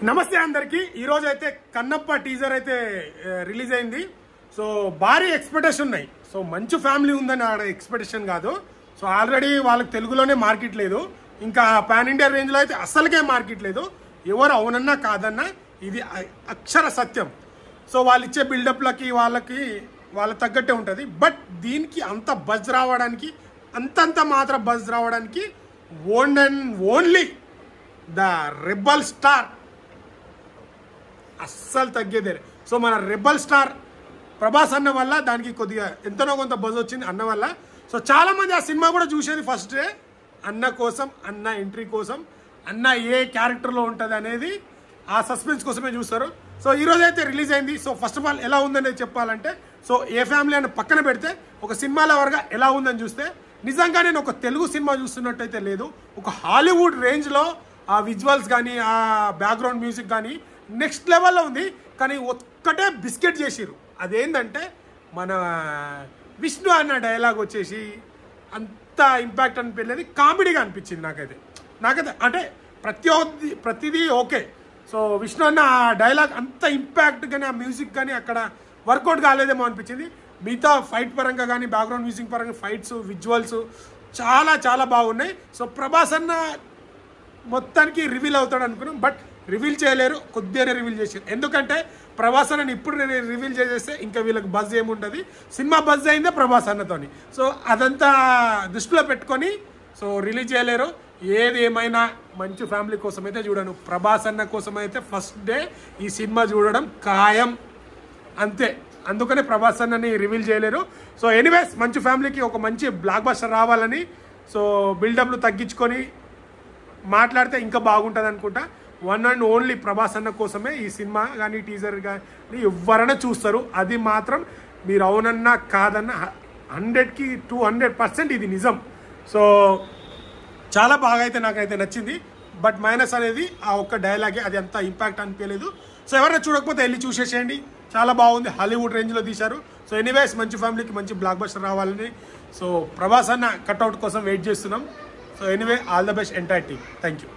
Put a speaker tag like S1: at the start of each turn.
S1: నమస్తే అందరికి ఈ రోజు అయితే కన్నప్ప టీజర్ అయితే రిలీజ్ అయింది. సో భారీ ఎక్స్పెక్టేషన్ ఉన్నాయి. సో మంచి ఫ్యామిలీ ఉందని ఆడ ఎక్స్పెక్టేషన్ కాదు. సో ఆల్రెడీ వాళ్ళకి తెలుగులోనే మార్కెట్ లేదు, ఇంకా పాన్ ఇండియా రేంజ్లో అయితే అస్సలకే మార్కెట్ లేదు. ఎవరు అవునన్నా కాదన్నా ఇది అక్షర సత్యం. సో వాళ్ళు ఇచ్చే బిల్డప్లకి వాళ్ళ తగ్గట్టే ఉంటుంది. బట్ దీనికి అంత బజ్ రావడానికి అంతంత మాత్రం బజ్ రావడానికి ఓన్లీ ద రెబల్ స్టార్ అస్సలు తగ్గేదే. సో మన రెబల్ స్టార్ ప్రభాస్ అన్న వల్ల దానికి కొద్దిగా ఎంతనో కొంత బజ్ వచ్చింది అన్న వల్ల. సో చాలామంది ఆ సినిమా కూడా చూసేది ఫస్ట్ డే అన్న కోసం, అన్న ఎంట్రీ కోసం, అన్న ఏ క్యారెక్టర్లో ఉంటుంది అనేది ఆ సస్పెన్స్ కోసమే చూస్తారు. సో ఈరోజు అయితే రిలీజ్ అయింది. సో ఫస్ట్ ఆఫ్ ఆల్ ఎలా ఉందనేది చెప్పాలంటే, సో ఏ ఫ్యామిలీ అని పక్కన పెడితే ఒక సినిమా లవర్గా ఎలా ఉందని చూస్తే నిజంగా నేను ఒక తెలుగు సినిమా చూస్తున్నట్టయితే లేదు, ఒక హాలీవుడ్ రేంజ్లో ఆ విజువల్స్ కానీ ఆ బ్యాక్గ్రౌండ్ మ్యూజిక్ కానీ నెక్స్ట్ లెవెల్లో ఉంది. కానీ ఒక్కటే బిస్కెట్ చేసిరు, అదేంటంటే మన విష్ణు అన్న డైలాగ్ వచ్చేసి అంత ఇంపాక్ట్ అనిపించలేదు, కామెడీగా అనిపించింది నాకైతే అంటే ప్రతిదీ ఓకే. సో విష్ణు అన్న ఆ డైలాగ్ అంత ఇంపాక్ట్ కానీ ఆ మ్యూజిక్ కానీ అక్కడ వర్కౌట్ కాలేదేమో అనిపించింది. మిగతా ఫైట్ పరంగా కానీ బ్యాక్గ్రౌండ్ మ్యూజిక్ పరంగా ఫైట్స్ విజువల్స్ చాలా చాలా బాగున్నాయి. సో ప్రభాస్ అన్న మొత్తానికి రివీల్ అవుతాడు అనుకున్నాం, బట్ రివీల్ చేయలేరు, కొద్దిగానే రివీల్ చేసారు. ఎందుకంటే ప్రభాస్ అన్నని ఇప్పుడు రివీల్ చేసేస్తే ఇంకా వీళ్ళకి బజ్ ఏముంటుంది. సినిమా బజ్ అయిందే ప్రభాస్ అన్నతోని. సో అదంతా దృష్టిలో పెట్టుకొని సో రిలీజ్ చేయలేరు. ఏది ఏమైనా మంచి ఫ్యామిలీ కోసం అయితే చూడను, ప్రభాస్ అన్న కోసం అయితే ఫస్ట్ డే ఈ సినిమా చూడడం ఖాయం అంతే. అందుకనే ప్రభాస్ అన్నని రివీల్ చేయలేరు. సో ఎనీవేస్ మంచి ఫ్యామిలీకి ఒక మంచి బ్లాక్ బస్టర్ రావాలని సో బిల్డప్లు తగ్గించుకొని మాట్లాడితే ఇంకా బాగుంటుంది అనుకుంటా. వన్ అండ్ ఓన్లీ ప్రభాస్ అన్న కోసమే ఈ సినిమా కానీ టీజర్ కానీ ఎవరైనా చూస్తారు. అది మాత్రం మీరు అవునన్నా కాదన్నా 100కి 200% ఇది నిజం. సో చాలా బాగా అయితే నాకైతే నచ్చింది. బట్ మైనస్ అనేది ఆ ఒక్క డైలాగే, అది అంత ఇంపాక్ట్ అనిపించలేదు. సో ఎవరైనా చూడకపోతే వెళ్ళి చూసేసేయండి, చాలా బాగుంది, హాలీవుడ్ రేంజ్లో తీశారు. సో ఎనీవేస్ మంచి ఫ్యామిలీకి మంచి బ్లాక్ బస్టర్ రావాలని సో ప్రభాస్ అన్న కట్అవుట్ కోసం వెయిట్ చేస్తున్నాం. So anyway all the best entire team. Thank you.